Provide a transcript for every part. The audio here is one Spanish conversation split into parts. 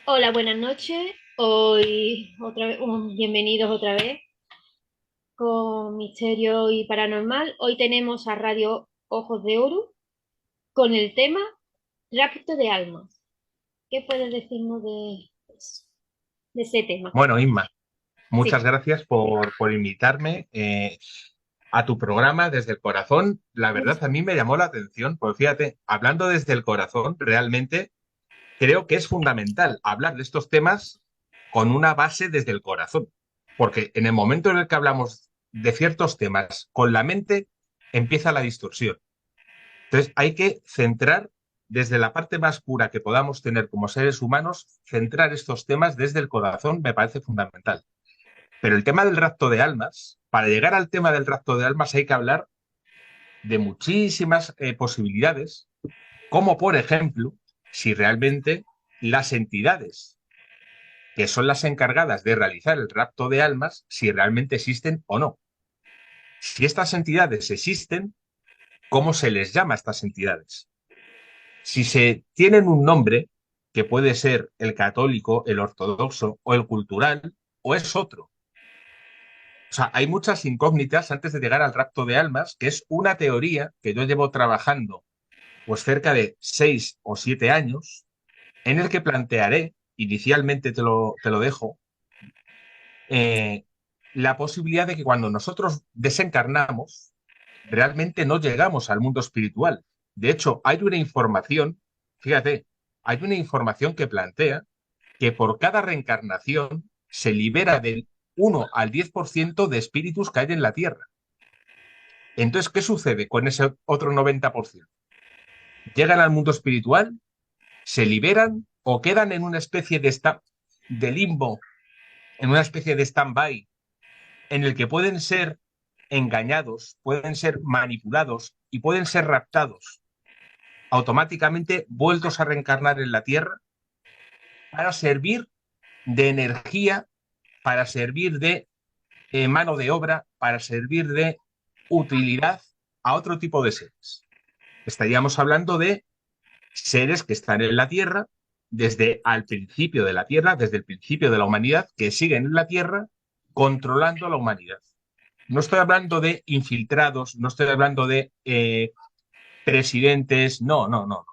Hola, buenas noches. Hoy otra vez, bienvenidos otra vez con Misterio y Paranormal. Hoy tenemos a Radio Ojos de Oro con el tema Rapto de Almas. ¿Qué puedes decirnos de ese tema? Bueno, Inma, muchas Sí. gracias por invitarme a tu programa desde el corazón. La verdad, a mí me llamó la atención, porque fíjate, hablando desde el corazón, realmente creo que es fundamental hablar de estos temas con una base desde el corazón, porque en el momento en el que hablamos de ciertos temas con la mente, empieza la distorsión. Entonces, hay que centrar desde la parte más pura que podamos tener como seres humanos, centrar estos temas desde el corazón me parece fundamental. Pero el tema del rapto de almas, para llegar al tema del rapto de almas hay que hablar de muchísimas posibilidades, como por ejemplo, si realmente las entidades que son las encargadas de realizar el rapto de almas, si realmente existen o no. Si estas entidades existen, ¿cómo se les llama a estas entidades? Si se tienen un nombre, que puede ser el católico, el ortodoxo o el cultural, o es otro. O sea, hay muchas incógnitas antes de llegar al rapto de almas, que es una teoría que yo llevo trabajando pues cerca de 6 o 7 años, en el que plantearé, inicialmente te lo dejo, eh, la posibilidad de que cuando nosotros desencarnamos, realmente no llegamos al mundo espiritual. De hecho, hay una información, fíjate, hay una información que plantea que por cada reencarnación se libera del 1 al 10% de espíritus que hay en la Tierra. Entonces, ¿qué sucede con ese otro 90%? Llegan al mundo espiritual, se liberan o quedan en una especie de limbo, en una especie de stand-by, en el que pueden ser engañados, pueden ser manipulados y pueden ser raptados, automáticamente vueltos a reencarnar en la Tierra para servir de energía, para servir de mano de obra, para servir de utilidad a otro tipo de seres. Estaríamos hablando de seres que están en la Tierra desde al principio de la Tierra, desde el principio de la humanidad, que siguen en la Tierra controlando a la humanidad. No estoy hablando de infiltrados, no estoy hablando de presidentes, no, no, no.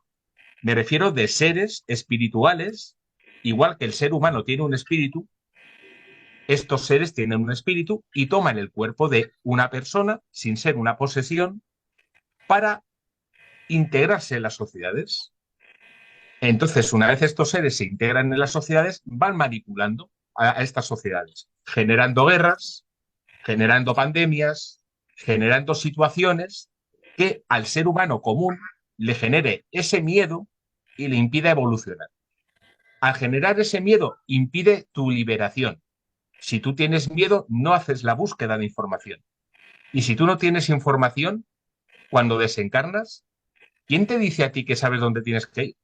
Me refiero de seres espirituales, igual que el ser humano tiene un espíritu, estos seres tienen un espíritu y toman el cuerpo de una persona sin ser una posesión para integrarse en las sociedades. Entonces, una vez estos seres se integran en las sociedades, van manipulando a estas sociedades, generando guerras, generando pandemias, generando situaciones que al ser humano común le genere ese miedo y le impida evolucionar. Al generar ese miedo, impide tu liberación. Si tú tienes miedo, no haces la búsqueda de información. Y si tú no tienes información, cuando desencarnas, ¿quién te dice a ti que sabes dónde tienes que ir?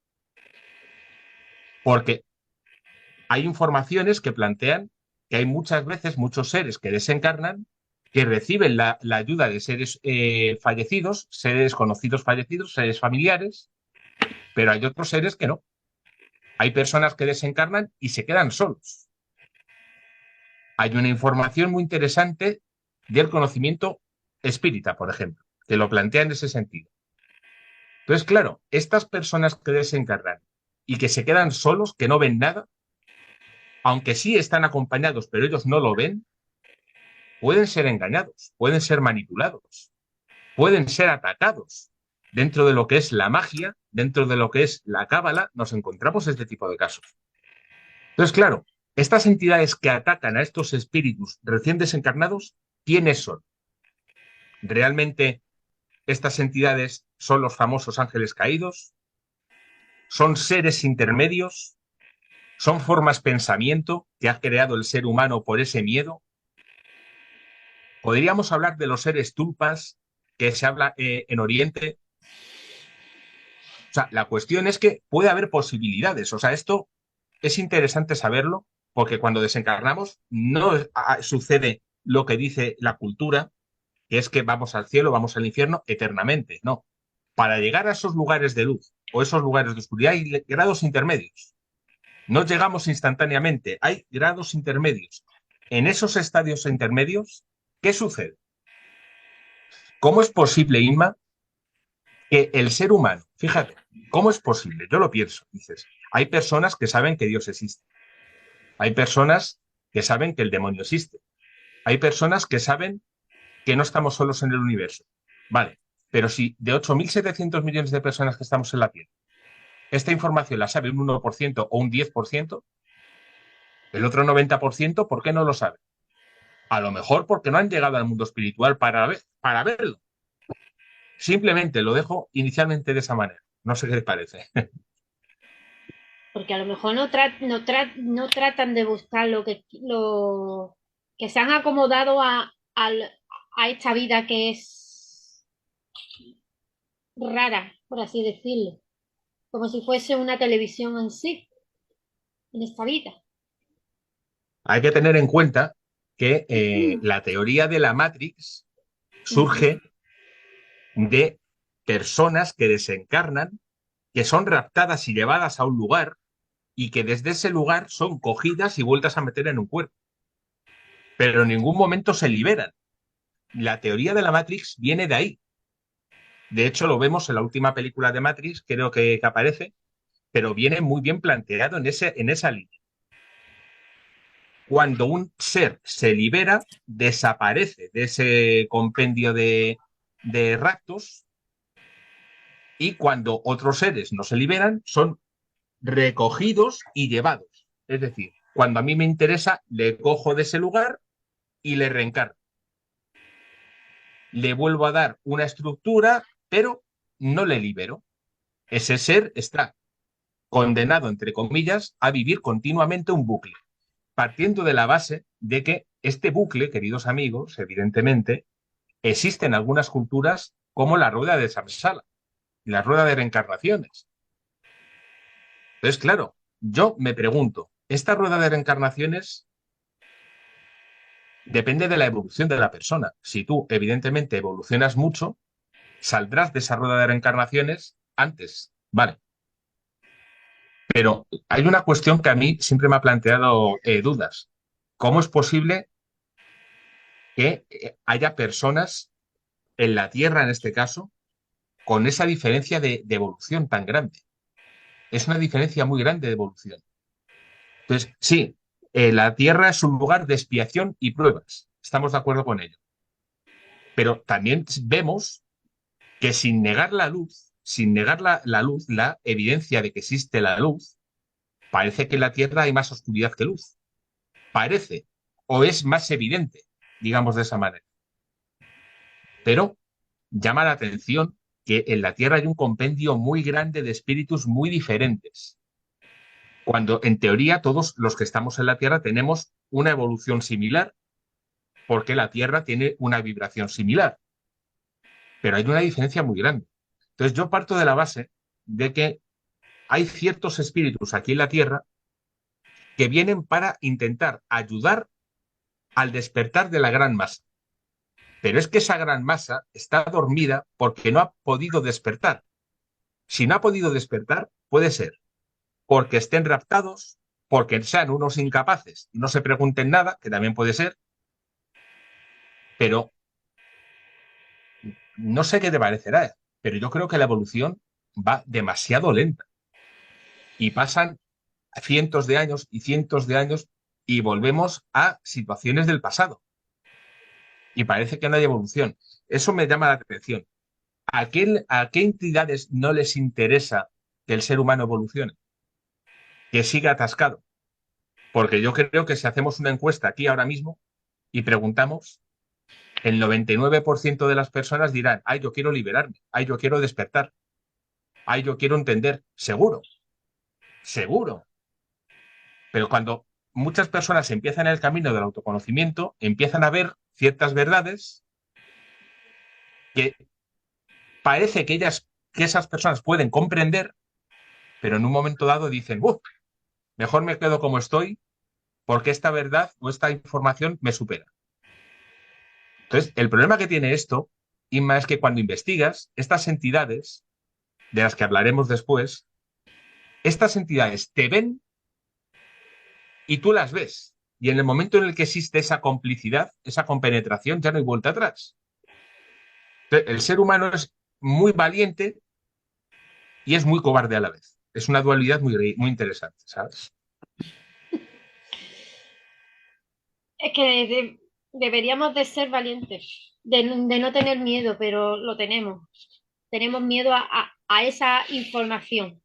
Porque hay informaciones que plantean que hay muchas veces muchos seres que desencarnan que reciben la ayuda de seres fallecidos, seres conocidos fallecidos, seres familiares, pero hay otros seres que no. Hay personas que desencarnan y se quedan solos. Hay una información muy interesante del conocimiento espírita, por ejemplo, que lo plantea en ese sentido. Entonces, claro, estas personas que desencarnan y que se quedan solos, que no ven nada, aunque sí están acompañados, pero ellos no lo ven, pueden ser engañados, pueden ser manipulados, pueden ser atacados. Dentro de lo que es la magia, dentro de lo que es la cábala, nos encontramos este tipo de casos. Entonces, claro, estas entidades que atacan a estos espíritus recién desencarnados, ¿quiénes son? ¿Realmente estas entidades son los famosos ángeles caídos? ¿Son seres intermedios? ¿Son formas pensamiento que ha creado el ser humano por ese miedo? Podríamos hablar de los seres tulpas que se habla en Oriente. O sea, la cuestión es que puede haber posibilidades. O sea, esto es interesante saberlo porque cuando desencarnamos no sucede lo que dice la cultura, que es que vamos al cielo, vamos al infierno eternamente. No. Para llegar a esos lugares de luz o esos lugares de oscuridad hay grados intermedios. No llegamos instantáneamente, hay grados intermedios. En esos estadios intermedios, ¿qué sucede? ¿Cómo es posible, Inma, que el ser humano, fíjate, cómo es posible? Yo lo pienso, dices, hay personas que saben que Dios existe, hay personas que saben que el demonio existe, hay personas que saben que no estamos solos en el universo. Vale, pero si de 8.700 millones de personas que estamos en la Tierra, esta información la sabe un 1% o un 10%, el otro 90%, ¿por qué no lo sabe? A lo mejor porque no han llegado al mundo espiritual para verlo. Simplemente lo dejo inicialmente de esa manera. No sé qué les parece. Porque a lo mejor no tratan de buscar lo que se han acomodado a esta vida que es rara, por así decirlo, como si fuese una televisión en sí, en esta vida. Hay que tener en cuenta que la teoría de la Matrix Ujú. surge de personas que desencarnan, que son raptadas y llevadas a un lugar y que desde ese lugar son cogidas y vueltas a meter en un cuerpo, pero en ningún momento se liberan. La teoría de la Matrix viene de ahí. De hecho, lo vemos en la última película de Matrix, creo que aparece, pero viene muy bien planteado en esa línea. Cuando un ser se libera, desaparece de ese compendio de raptos, y cuando otros seres no se liberan, son recogidos y llevados. Es decir, cuando a mí me interesa, le cojo de ese lugar y le reencarno. Le vuelvo a dar una estructura, pero no le libero. Ese ser está condenado, entre comillas, a vivir continuamente un bucle, partiendo de la base de que este bucle, queridos amigos, evidentemente, existe en algunas culturas como la rueda de Samsara, la rueda de reencarnaciones. Entonces, claro, yo me pregunto, ¿esta rueda de reencarnaciones depende de la evolución de la persona? Si tú, evidentemente, evolucionas mucho, saldrás de esa rueda de reencarnaciones antes, ¿vale? Pero hay una cuestión que a mí siempre me ha planteado dudas. ¿Cómo es posible que haya personas en la Tierra, en este caso, con esa diferencia de evolución tan grande? Es una diferencia muy grande de evolución. Entonces, sí, la Tierra es un lugar de expiación y pruebas. Estamos de acuerdo con ello. Pero también vemos que sin negar la luz, sin negar la luz, la evidencia de que existe la luz, parece que en la Tierra hay más oscuridad que luz. Parece, o es más evidente, digamos de esa manera. Pero llama la atención que en la Tierra hay un compendio muy grande de espíritus muy diferentes, cuando en teoría todos los que estamos en la Tierra tenemos una evolución similar, porque la Tierra tiene una vibración similar, pero hay una diferencia muy grande. Entonces yo parto de la base de que hay ciertos espíritus aquí en la Tierra que vienen para intentar ayudar al despertar de la gran masa. Pero es que esa gran masa está dormida porque no ha podido despertar. Si no ha podido despertar, puede ser porque estén raptados, porque sean unos incapaces y no se pregunten nada, que también puede ser, pero no sé qué te parecerá, pero yo creo que la evolución va demasiado lenta y pasan cientos de años y volvemos a situaciones del pasado y parece que no hay evolución. Eso me llama la atención. ¿A qué entidades no les interesa que el ser humano evolucione? Que siga atascado. Porque yo creo que si hacemos una encuesta aquí ahora mismo y preguntamos, el 99% de las personas dirán, ay, yo quiero liberarme, ay, yo quiero despertar, ay, yo quiero entender. Seguro, seguro. Pero cuando muchas personas empiezan el camino del autoconocimiento, empiezan a ver ciertas verdades que parece que esas personas pueden comprender, pero en un momento dado dicen, uff, mejor me quedo como estoy porque esta verdad o esta información me supera. Entonces, el problema que tiene esto, Inma, es que cuando investigas, estas entidades, de las que hablaremos después, estas entidades te ven y tú las ves. Y en el momento en el que existe esa complicidad, esa compenetración, ya no hay vuelta atrás. Entonces, el ser humano es muy valiente y es muy cobarde a la vez. Es una dualidad muy interesante, ¿sabes? Es que deberíamos de ser valientes, de no tener miedo, pero lo tenemos. Tenemos miedo a esa información.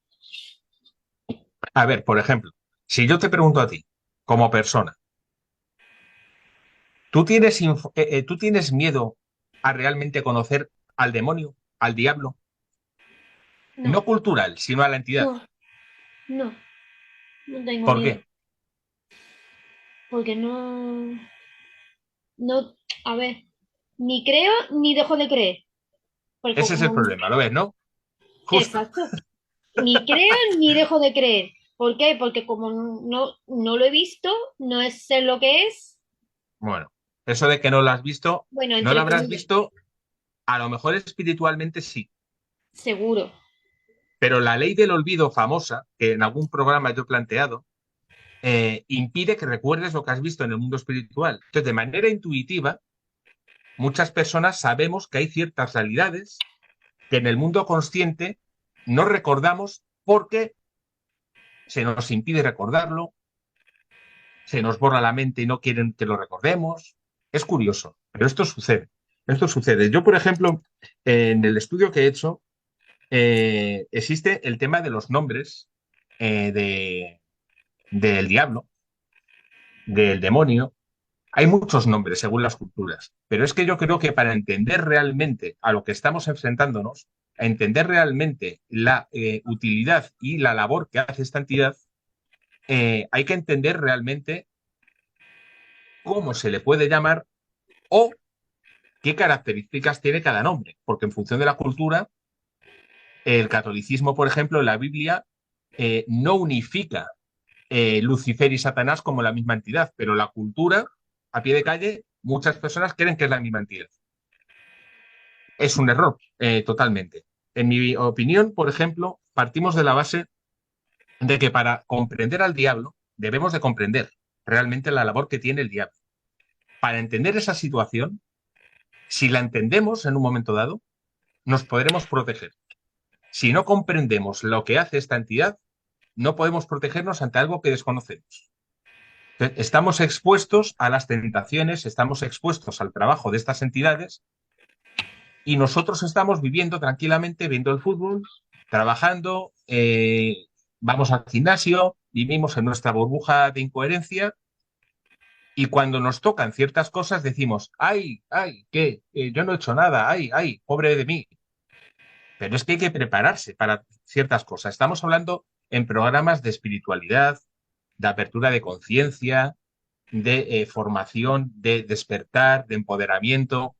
A ver, por ejemplo, si yo te pregunto a ti, como persona, ¿tú tienes miedo a realmente conocer al demonio, al diablo? No, No cultural, sino a la entidad. no, no, no tengo ¿Por miedo, qué? porque no, no, a ver, ni creo ni dejo de creer, porque Ese es el como, problema, ¿lo ves, no? Justo. exacto, ni creo ni dejo de creer. ¿Por qué? Porque como no lo he visto, no es ser lo que es, Bueno, eso de que no lo has visto, bueno, no lo entre habrás comillas, visto, a lo mejor espiritualmente sí, seguro. pero la ley del olvido famosa, que en algún programa yo he planteado, impide que recuerdes lo que has visto en el mundo espiritual. Entonces, de manera intuitiva, muchas personas sabemos que hay ciertas realidades que en el mundo consciente no recordamos porque se nos impide recordarlo, se nos borra la mente y no quieren que lo recordemos. Es curioso, pero esto sucede. Esto sucede. Yo, por ejemplo, en el estudio que he hecho, existe el tema de los nombres del diablo, del demonio. Hay muchos nombres según las culturas, pero es que yo creo que para entender realmente a lo que estamos enfrentándonos, a entender realmente la utilidad y la labor que hace esta entidad, hay que entender realmente cómo se le puede llamar o qué características tiene cada nombre, porque en función de la cultura, el catolicismo, por ejemplo, en la Biblia, no unifica Lucifer y Satanás como la misma entidad, pero la cultura, a pie de calle, muchas personas creen que es la misma entidad. Es un error, totalmente. En mi opinión, por ejemplo, partimos de la base de que para comprender al diablo debemos de comprender realmente la labor que tiene el diablo. Para entender esa situación, si la entendemos en un momento dado, nos podremos proteger. Si no comprendemos lo que hace esta entidad, no podemos protegernos ante algo que desconocemos. Entonces, estamos expuestos a las tentaciones, estamos expuestos al trabajo de estas entidades y nosotros estamos viviendo tranquilamente, viendo el fútbol, trabajando, vamos al gimnasio, vivimos en nuestra burbuja de incoherencia y cuando nos tocan ciertas cosas decimos, ay, ay, ¿qué? Yo no he hecho nada, ay, ay, pobre de mí. Pero es que hay que prepararse para ciertas cosas. Estamos hablando en programas de espiritualidad, de apertura de conciencia, de formación, de despertar, de empoderamiento.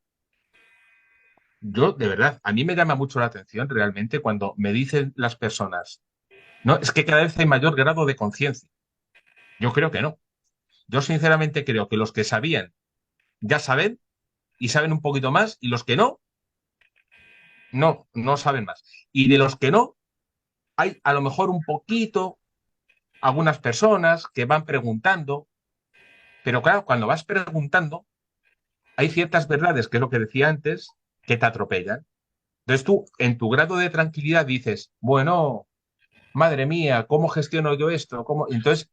Yo, de verdad, a mí me llama mucho la atención realmente cuando me dicen las personas, no, es que cada vez hay mayor grado de conciencia. Yo creo que no. Yo sinceramente creo que los que sabían ya saben y saben un poquito más y los que no, no saben más. Y de los que no, hay a lo mejor un poquito, algunas personas que van preguntando, pero claro, cuando vas preguntando, hay ciertas verdades, que es lo que decía antes, que te atropellan. Entonces tú, en tu grado de tranquilidad, dices, bueno, madre mía, ¿cómo gestiono yo esto? ¿Cómo? Entonces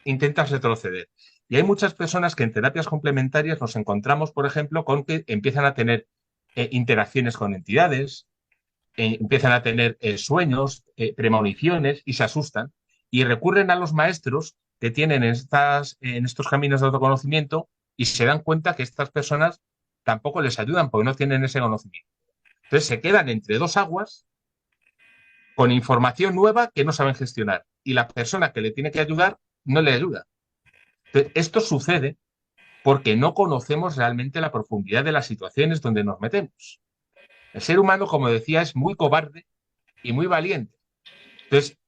intentas retroceder. Y hay muchas personas que en terapias complementarias nos encontramos, por ejemplo, con que empiezan a tener interacciones con entidades, empiezan a tener sueños, premoniciones y se asustan y recurren a los maestros que tienen en estos caminos de autoconocimiento y se dan cuenta que estas personas tampoco les ayudan porque no tienen ese conocimiento. Entonces se quedan entre dos aguas con información nueva que no saben gestionar y la persona que le tiene que ayudar no le ayuda. Entonces, esto sucede porque no conocemos realmente la profundidad de las situaciones donde nos metemos. El ser humano, como decía, es muy cobarde y muy valiente. Entonces,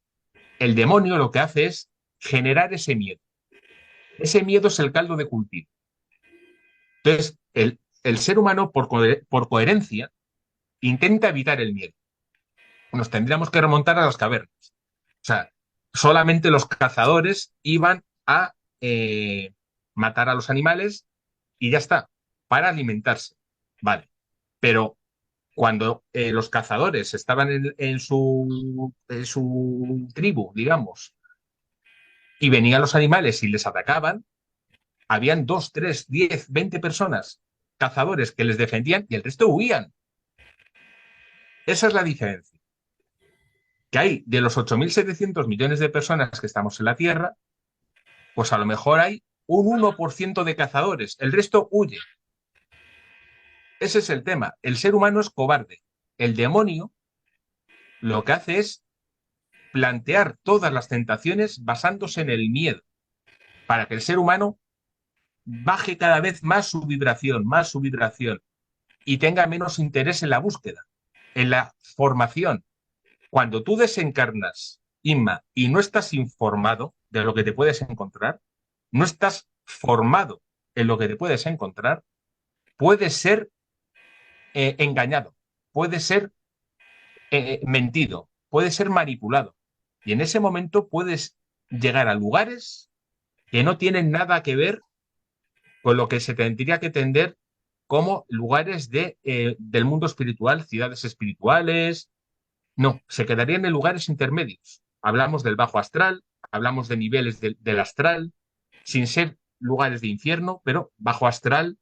el demonio lo que hace es generar ese miedo. Ese miedo es el caldo de cultivo. Entonces, el ser humano, por coherencia, intenta evitar el miedo. Nos tendríamos que remontar a las cavernas. O sea, solamente los cazadores iban a matar a los animales y ya está, para alimentarse. Vale, pero cuando los cazadores estaban en su tribu, digamos, y venían los animales y les atacaban, habían 2, 3, 10, 20 personas, cazadores que les defendían y el resto huían. Esa es la diferencia. Que hay de los 8.700 millones de personas que estamos en la Tierra, pues a lo mejor hay un 1% de cazadores, el resto huye. Ese es el tema. El ser humano es cobarde. El demonio lo que hace es plantear todas las tentaciones basándose en el miedo, para que el ser humano baje cada vez más su vibración, y tenga menos interés en la búsqueda, en la formación. Cuando tú desencarnas, Inma, y no estás informado de lo que te puedes encontrar, no estás formado en lo que te puedes encontrar, puedes ser engañado, puedes ser mentido, puedes ser manipulado. Y en ese momento puedes llegar a lugares que no tienen nada que ver con lo que se tendría que entender como lugares del mundo espiritual, ciudades espirituales. No, se quedarían en lugares intermedios. Hablamos del bajo astral, hablamos de niveles del astral, sin ser lugares de infierno, pero bajo astral,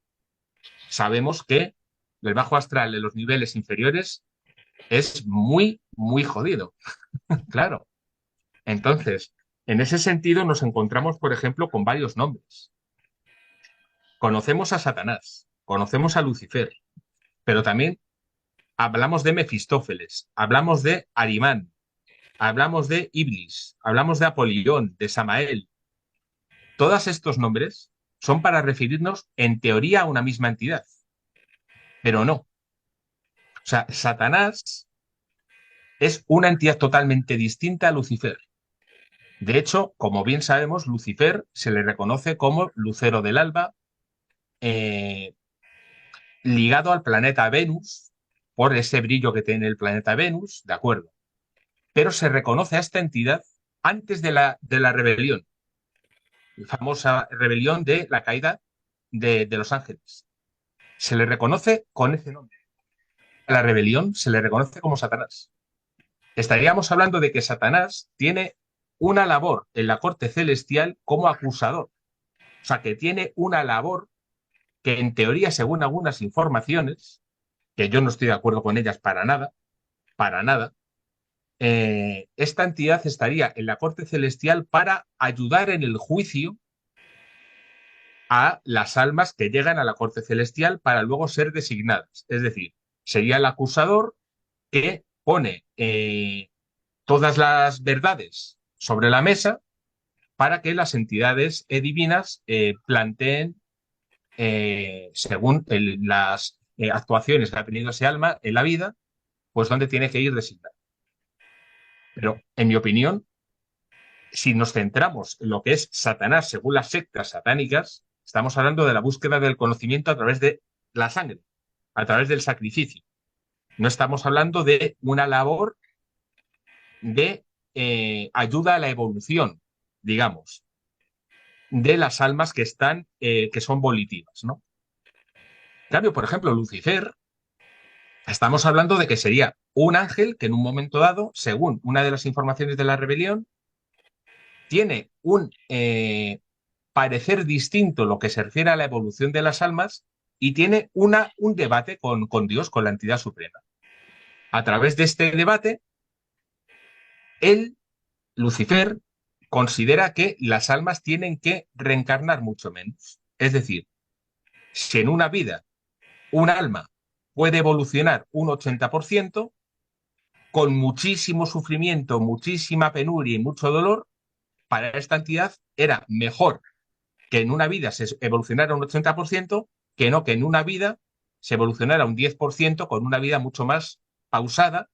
sabemos que el bajo astral de los niveles inferiores es muy, muy jodido, claro. Entonces, en ese sentido nos encontramos, por ejemplo, con varios nombres. Conocemos a Satanás, conocemos a Lucifer, pero también hablamos de Mefistófeles, hablamos de Arimán, hablamos de Iblis, hablamos de Apolión, de Samael. Todos estos nombres son para referirnos en teoría a una misma entidad, pero no. O sea, Satanás es una entidad totalmente distinta a Lucifer. De hecho, como bien sabemos, Lucifer se le reconoce como lucero del alba, eh, ligado al planeta Venus, por ese brillo que tiene el planeta Venus, de acuerdo. Pero se reconoce a esta entidad antes de la rebelión, la famosa rebelión de la caída de los ángeles. Se le reconoce con ese nombre. A la rebelión se le reconoce como Satanás. Estaríamos hablando de que Satanás tiene una labor en la corte celestial como acusador. O sea, que tiene una labor que en teoría, según algunas informaciones, que yo no estoy de acuerdo con ellas para nada, esta entidad estaría en la corte celestial para ayudar en el juicio a las almas que llegan a la corte celestial para luego ser designadas. Es decir, sería el acusador que pone todas las verdades sobre la mesa para que las entidades divinas planteen, según las actuaciones que ha tenido ese alma en la vida, pues dónde tiene que ir designado. Pero, en mi opinión, si nos centramos en lo que es Satanás según las sectas satánicas, estamos hablando de la búsqueda del conocimiento a través de la sangre, a través del sacrificio. No estamos hablando de una labor de ayuda a la evolución, digamos, de las almas que son volitivas, ¿no? En cambio, por ejemplo, Lucifer, estamos hablando de que sería un ángel que en un momento dado, según una de las informaciones de la rebelión, tiene un parecer distinto en lo que se refiere a la evolución de las almas y tiene un debate con Dios, con la entidad suprema. A través de este debate, él, Lucifer, considera que las almas tienen que reencarnar mucho menos. Es decir, si en una vida un alma puede evolucionar un 80%, con muchísimo sufrimiento, muchísima penuria y mucho dolor, para esta entidad era mejor que en una vida se evolucionara un 80%, que no que en una vida se evolucionara un 10% con una vida mucho más pausada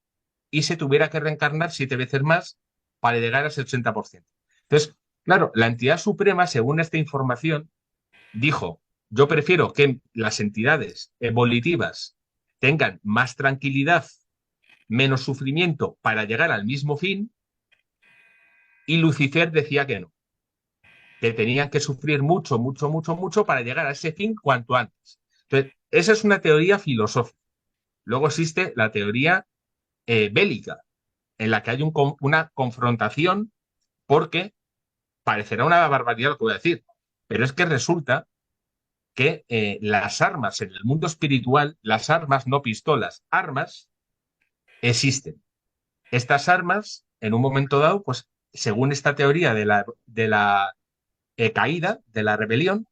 y se tuviera que reencarnar 7 veces más para llegar a ese 80%. Entonces, claro, la entidad suprema, según esta información, dijo, yo prefiero que las entidades evolutivas tengan más tranquilidad, menos sufrimiento para llegar al mismo fin, y Lucifer decía que tenían que sufrir mucho, mucho, mucho, mucho para llegar a ese fin cuanto antes. Entonces, esa es una teoría filosófica. Luego existe la teoría bélica, en la que hay una confrontación porque parecerá una barbaridad lo que voy a decir, pero es que resulta que las armas en el mundo espiritual, las armas, no pistolas, armas, existen. Estas armas, en un momento dado, pues según esta teoría de la caída, de la rebelión,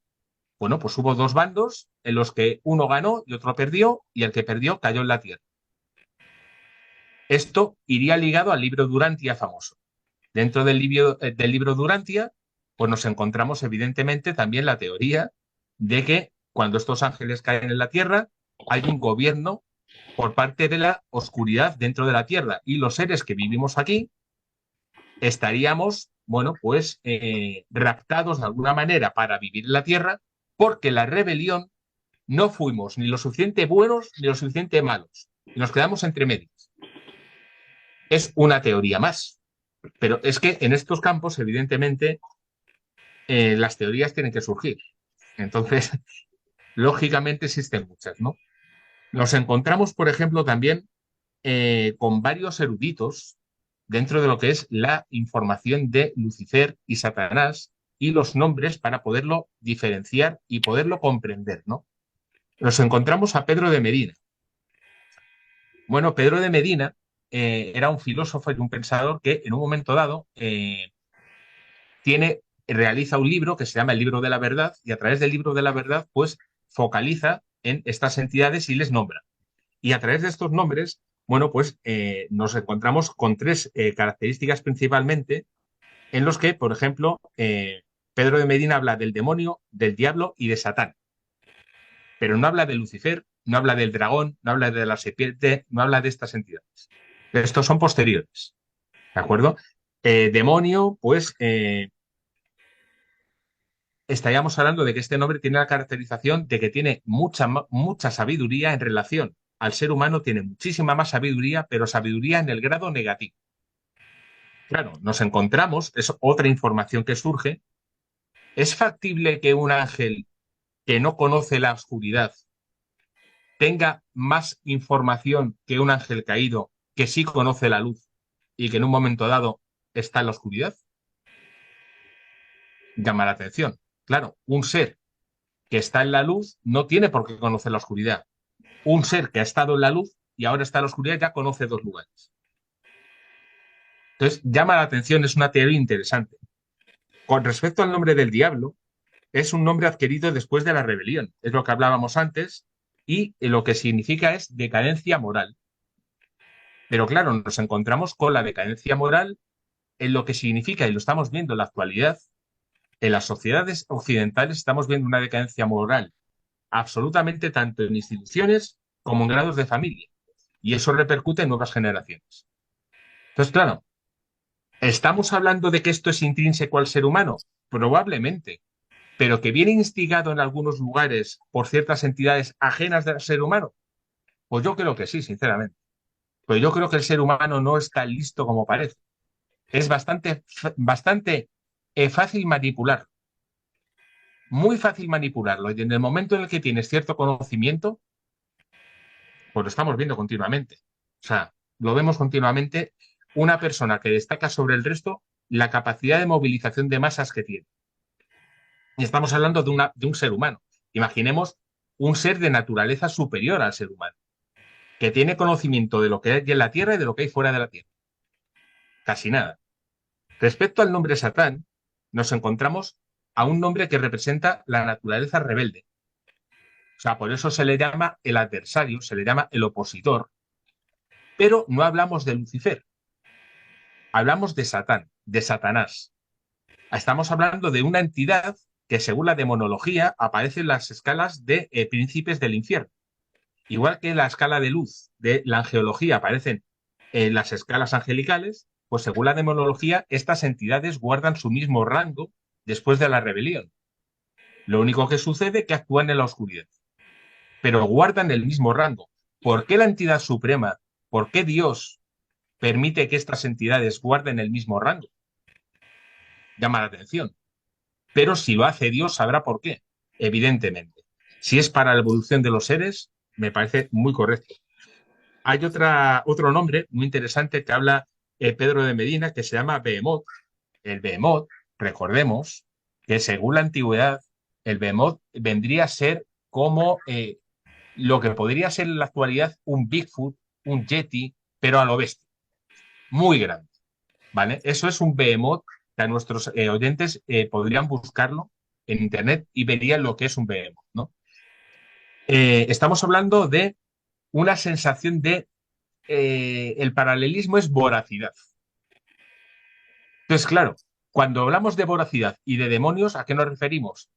bueno, pues hubo dos bandos en los que uno ganó y otro perdió, y el que perdió cayó en la tierra. Esto iría ligado al libro Durantia famoso. Dentro del libro Durantia, pues nos encontramos evidentemente también la teoría de que cuando estos ángeles caen en la tierra, hay un gobierno por parte de la oscuridad dentro de la tierra y los seres que vivimos aquí estaríamos, bueno, pues raptados de alguna manera para vivir en la tierra porque la rebelión no fuimos ni lo suficiente buenos ni lo suficiente malos y nos quedamos entre medias. Es una teoría más, pero es que en estos campos, evidentemente, las teorías tienen que surgir. Entonces, lógicamente existen muchas, ¿no? Nos encontramos, por ejemplo, también con varios eruditos dentro de lo que es la información de Lucifer y Satanás y los nombres para poderlo diferenciar y poderlo comprender, ¿no? Nos encontramos a Pedro de Medina. Bueno, Pedro de Medina era un filósofo y un pensador que en un momento dado realiza un libro que se llama el Libro de la Verdad y a través del Libro de la Verdad pues focaliza en estas entidades y les nombra. Y a través de estos nombres, bueno, pues nos encontramos con tres características principalmente en los que, por ejemplo, Pedro de Medina habla del demonio, del diablo y de Satán, pero no habla de Lucifer, no habla del dragón, no habla de la serpiente, no habla de estas entidades. Estos son posteriores, ¿de acuerdo? Demonio, pues estaríamos hablando de que este nombre tiene la caracterización de que tiene mucha, mucha sabiduría en relación al ser humano, tiene muchísima más sabiduría, pero sabiduría en el grado negativo. Claro, nos encontramos, es otra información que surge. ¿Es factible que un ángel que no conoce la oscuridad tenga más información que un ángel caído que sí conoce la luz y que en un momento dado está en la oscuridad? Llama la atención. Claro, un ser que está en la luz no tiene por qué conocer la oscuridad. Un ser que ha estado en la luz y ahora está en la oscuridad ya conoce dos lugares. Entonces, llama la atención, es una teoría interesante. Con respecto al nombre del diablo, es un nombre adquirido después de la rebelión, es lo que hablábamos antes, y lo que significa es decadencia moral. Pero claro, nos encontramos con la decadencia moral en lo que significa, y lo estamos viendo en la actualidad, en las sociedades occidentales estamos viendo una decadencia moral absolutamente tanto en instituciones como en grados de familia. Y eso repercute en nuevas generaciones. Entonces, claro, ¿estamos hablando de que esto es intrínseco al ser humano? Probablemente, pero que viene instigado en algunos lugares por ciertas entidades ajenas del ser humano. Pues yo creo que sí, sinceramente. Pero yo creo que el ser humano no es tan listo como parece. Es bastante fácil manipular, muy fácil manipularlo. Y en el momento en el que tienes cierto conocimiento, pues lo estamos viendo continuamente. O sea, lo vemos continuamente. Una persona que destaca sobre el resto la capacidad de movilización de masas que tiene. Y estamos hablando de un ser humano. Imaginemos un ser de naturaleza superior al ser humano, que tiene conocimiento de lo que hay en la Tierra y de lo que hay fuera de la Tierra. Casi nada. Respecto al nombre Satán, nos encontramos a un nombre que representa la naturaleza rebelde. O sea, por eso se le llama el adversario, se le llama el opositor, pero no hablamos de Lucifer, hablamos de Satán, de Satanás. Estamos hablando de una entidad que, según la demonología, aparece en las escalas de príncipes del infierno. Igual que la escala de luz de la angeología aparecen en las escalas angelicales, pues según la demonología, estas entidades guardan su mismo rango después de la rebelión. Lo único que sucede es que actúan en la oscuridad, pero guardan el mismo rango. ¿Por qué la entidad suprema, por qué Dios permite que estas entidades guarden el mismo rango? Llama la atención. pero si lo hace Dios, sabrá por qué, evidentemente. Si es para la evolución de los seres, me parece muy correcto. Hay otro nombre muy interesante que habla Pedro de Medina que se llama Behemoth. El Behemoth, recordemos que según la antigüedad, el Behemoth vendría a ser como lo que podría ser en la actualidad un Bigfoot, un Yeti, pero a lo bestia, muy grande, ¿vale? Eso es un Behemoth que a nuestros oyentes podrían buscarlo en internet y verían lo que es un Behemoth, ¿no? Estamos hablando de una sensación de el paralelismo es voracidad. Entonces, claro, cuando hablamos de voracidad y de demonios, ¿a qué nos referimos?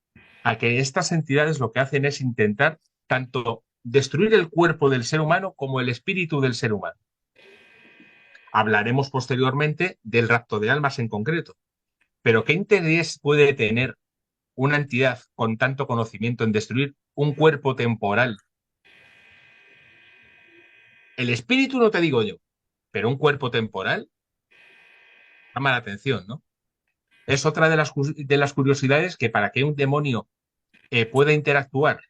A que estas entidades lo que hacen es intentar tanto destruir el cuerpo del ser humano como el espíritu del ser humano. Hablaremos posteriormente del rapto de almas en concreto, pero ¿qué interés puede tener una entidad con tanto conocimiento en destruir un cuerpo temporal? El espíritu no te digo yo, pero un cuerpo temporal llama la atención, ¿no? Es otra de las curiosidades que para que un demonio pueda interactuar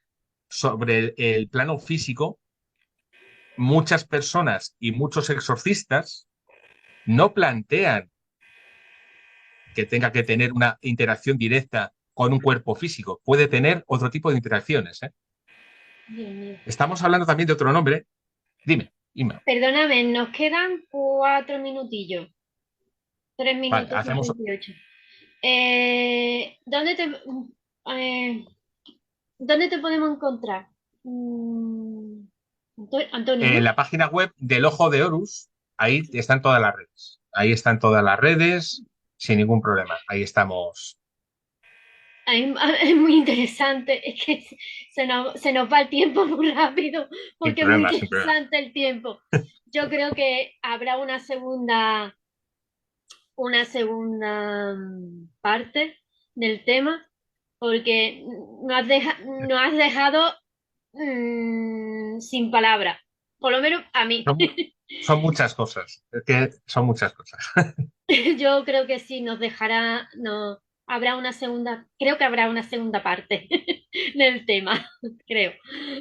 sobre el plano físico, muchas personas y muchos exorcistas no plantean que tenga que tener una interacción directa con un cuerpo físico. Puede tener otro tipo de interacciones, ¿eh? Dios mío. Estamos hablando también de otro nombre. Dime, Inma. Perdóname, nos quedan 4 minutillos, tres Vale, minutos hacemos. 58. ¿Dónde eh, dónde te podemos encontrar? Mm, Antonio, ¿no? En la página web del Ojo de Horus, ahí están todas las redes. Ahí están todas las redes, sin ningún problema. Ahí estamos. Ay, es muy interesante, es que se nos va el tiempo muy rápido Sin porque es muy problema, sin problema. interesante el tiempo. Yo creo que habrá una segunda parte del tema porque nos has dejado sin palabras, por lo menos a mí. Son, son muchas cosas. Es que son muchas cosas. Yo creo que sí, no, creo que habrá una segunda parte del tema, creo.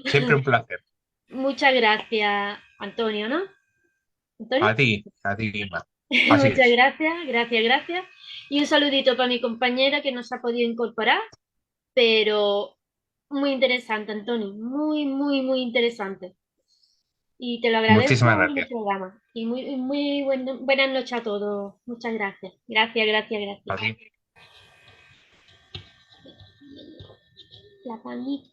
Siempre un placer. Muchas gracias, Antonio, ¿no? Antonio, A ti, Inma. Así muchas es. gracias, gracias, gracias. Y un saludito para mi compañera que no se ha podido incorporar, pero muy interesante, Antonio, muy, muy, muy interesante. Y te lo Muchísimas agradezco en el gracias. programa. Y muy, muy buenas noches a todos. Muchas gracias. Gracias, gracias, A gracias. ti. La palita.